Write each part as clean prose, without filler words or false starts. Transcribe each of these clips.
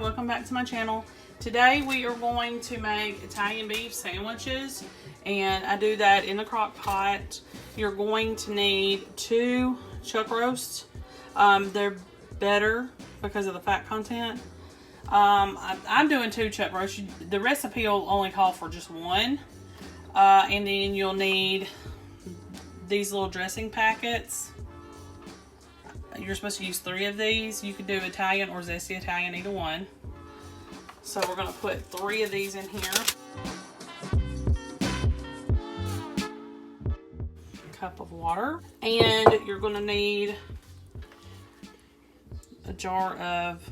welcome back to my channel. Today we are going to make Italian beef sandwiches, and I do that in the crock pot. You're going to need 2 chuck roasts. They're better because of the fat content. I'm doing 2 chuck roasts. The recipe will only call for just 1. And then you'll need these little dressing packets. You're supposed to use 3 of these. You could do Italian or zesty Italian, either one. So we're going to put 3 of these in here. A cup of water. And you're going to need a jar of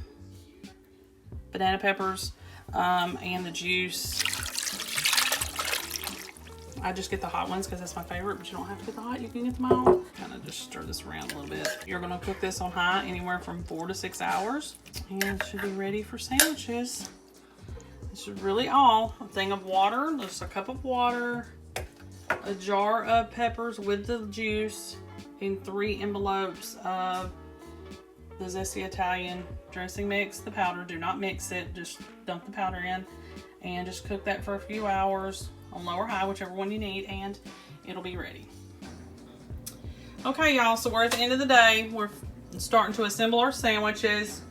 banana peppers and the juice. I just get the hot ones because that's my favorite, but you don't have to get the hot. You can get them all. Kind of just stir this around a little bit. You're going to cook this on high anywhere from 4 to 6 hours. And it should be ready for sandwiches. This is really all. A thing of water, just a cup of water, a jar of peppers with the juice, and 3 envelopes of the zesty Italian dressing mix, the powder. Do not mix it, just dump the powder in and just cook that for a few hours on low or high, whichever one you need, and it'll be ready. Okay, y'all, so we're at the end of the day. We're starting to assemble our sandwiches.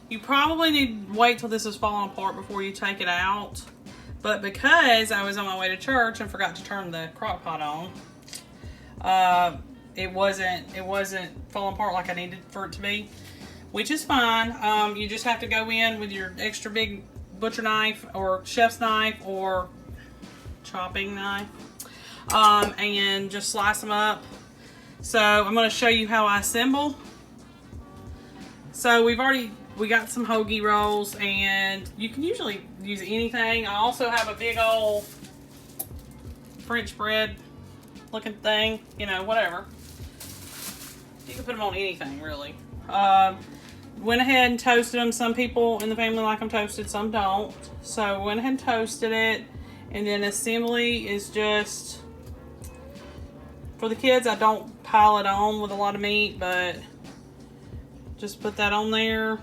You probably need to wait till this is falling apart before you take it out, but because I was on my way to church and forgot to turn the crock pot on, it wasn't falling apart like I needed for it to be, which is fine. You just have to go in with your extra big butcher knife or chef's knife or chopping knife, and just slice them up. So I'm going to show you how I assemble. So we got some hoagie rolls, and you can usually use anything. I also have a big old French bread looking thing, you know, whatever. You can put them on anything, really. Went ahead and toasted them. Some people in the family like them toasted, some don't. So went ahead and toasted it. And then assembly is just, for the kids, I don't pile it on with a lot of meat, but just put that on there.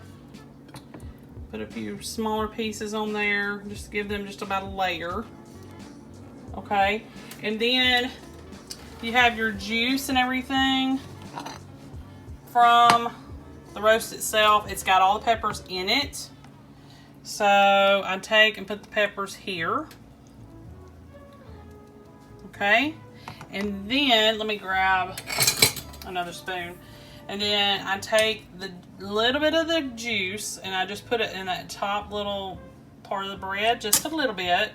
Put a few smaller pieces on there, just to give them just about a layer. Okay. And then you have your juice and everything from the roast itself. It's got all the peppers in it. So I take and put the peppers here. Okay. And then let me grab another spoon. And then I take the little bit of the juice and I just put it in that top little part of the bread, just a little bit.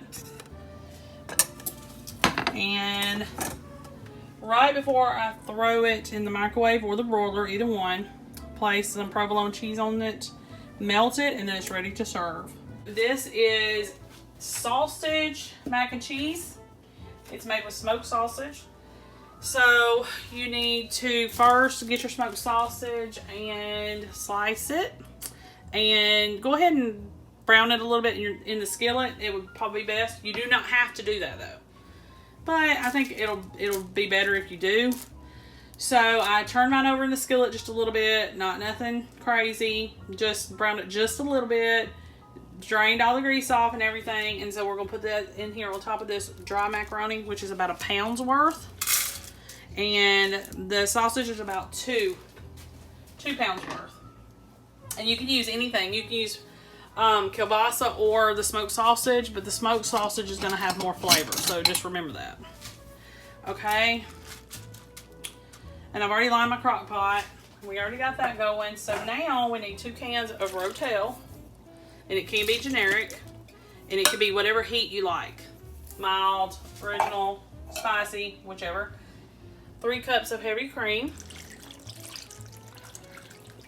And right before I throw it in the microwave or the broiler, either one, place some provolone cheese on it, melt it, and then it's ready to serve. This is sausage mac and cheese. It's made with smoked sausage. So you need to first get your smoked sausage and slice it, and go ahead and brown it a little bit in the skillet. It would probably be best. You do not have to do that though, but I think it'll be better if you do. So I turned mine over in the skillet just a little bit, not nothing crazy, just browned it just a little bit, drained all the grease off and everything. And so we're gonna put that in here on top of this dry macaroni, which is about 1 pound's worth. And the sausage is about 2 pounds worth. And you can use anything. You can use kielbasa or the smoked sausage, but the smoked sausage is gonna have more flavor. So just remember that. Okay. And I've already lined my crock pot. We already got that going. So now we need 2 cans of Rotel. And it can be generic. And it can be whatever heat you like. Mild, original, spicy, whichever. 3 cups of heavy cream.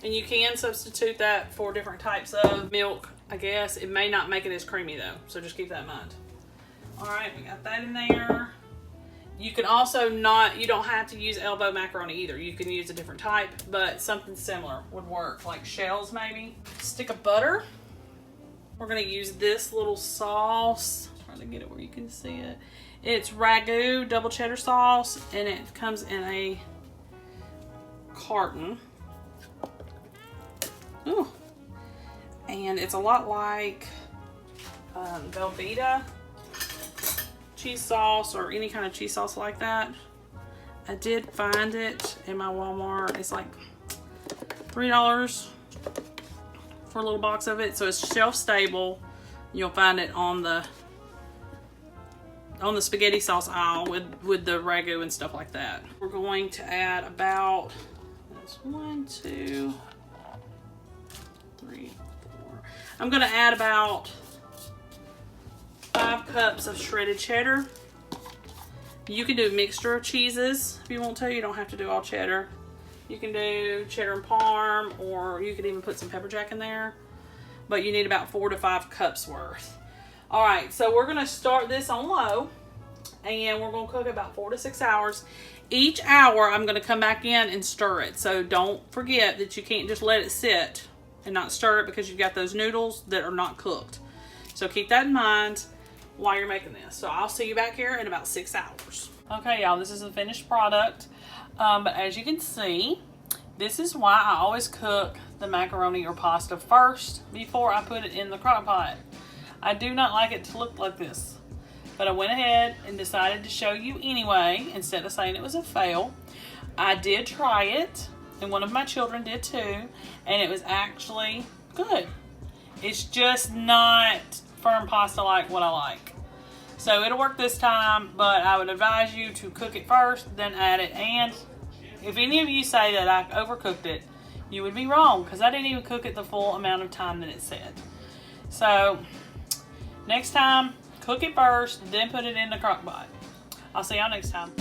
And you can substitute that for different types of milk, I guess. It may not make it as creamy though. So just keep that in mind. Alright, we got that in there. You can also you don't have to use elbow macaroni either. You can use a different type, but something similar would work, like shells maybe. Stick of butter. We're gonna use this little sauce. Trying to get it where you can see it. It's Ragu double cheddar sauce, and it comes in a carton. Ooh. And it's a lot like Velveeta cheese sauce or any kind of cheese sauce like that. I did find it in my Walmart. It's like $3 for a little box of it. So it's shelf stable. You'll find it on the spaghetti sauce aisle with the ragu and stuff like that. We're going to add about, that's 1, 2, 3, 4. I'm going to add about 5 cups of shredded cheddar. You can do a mixture of cheeses if you want to. You don't have to do all cheddar. You can do cheddar and parm, or you could even put some pepper jack in there. But you need about 4 to 5 cups worth. All right, so we're gonna start this on low, and we're gonna cook about 4 to 6 hours. Each hour, I'm gonna come back in and stir it. So don't forget that you can't just let it sit and not stir it, because you've got those noodles that are not cooked. So keep that in mind while you're making this. So I'll see you back here in about 6 hours. Okay, y'all, this is the finished product. But as you can see, this is why I always cook the macaroni or pasta first before I put it in the crock pot. I do not like it to look like this, but I went ahead and decided to show you anyway, instead of saying it was a fail. I did try it, and one of my children did too, and it was actually good. It's just not firm pasta like what I like. So it'll work this time, but I would advise you to cook it first, then add it. And if any of you say that I overcooked it, you would be wrong, because I didn't even cook it the full amount of time that it said. So next time, cook it first, then put it in the crock pot. I'll see y'all next time.